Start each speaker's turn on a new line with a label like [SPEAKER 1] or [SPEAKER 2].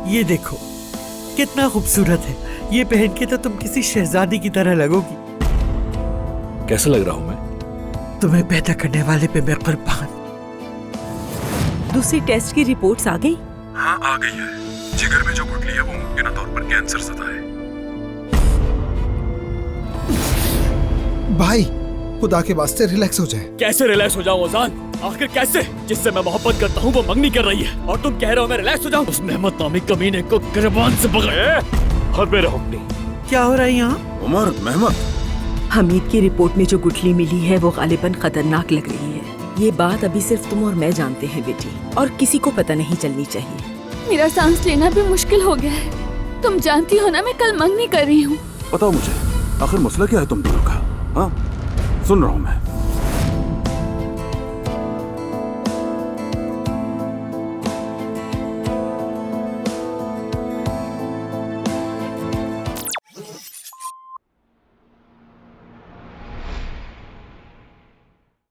[SPEAKER 1] ये देखो कितना खूबसूरत है, ये पहन के तो तुम किसी शहजादी की तरह लगोगी।
[SPEAKER 2] कैसा लग रहा हूँ मैं?
[SPEAKER 1] तुम्हें पैदा करने वाले पे मैं कुर्बान।
[SPEAKER 3] दूसरी टेस्ट की रिपोर्ट्स आ गई?
[SPEAKER 4] हाँ आ गई है। जिगर में जो गुठली है वो मुमकिन तौर पर कैंसर सता है।
[SPEAKER 5] भाई खुदा के वास्ते रिलैक्स हो जाए।
[SPEAKER 2] कैसे रिलैक्स हो जाऊं ओजान? आखिर कैसे? जिससे मैं मोहब्बत करता हूँ वो मंगनी कर रही है और तुम कह रहे हो मैं रिलैक्स हो जाऊं? उस मेहमद नामी कमीने को गिरबान से पकड़। हद में रहो अपनी।
[SPEAKER 1] क्या हो रहा है यहाँ?
[SPEAKER 4] उमर, मेहमद,
[SPEAKER 3] हमीद की रिपोर्ट में जो गुठली मिली है वो गालिबन खतरनाक लग रही है। ये बात अभी सिर्फ तुम और मैं जानते हैं बेटी, और किसी को पता नहीं चलनी चाहिए।
[SPEAKER 6] मेरा सांस लेना भी मुश्किल हो गया है। तुम जानती हो ना मैं कल मंगनी कर रही हूँ।
[SPEAKER 4] बताओ मुझे आखिर मसला क्या है तुम दोनों का? हाँ सुन रहा हूँ मैं।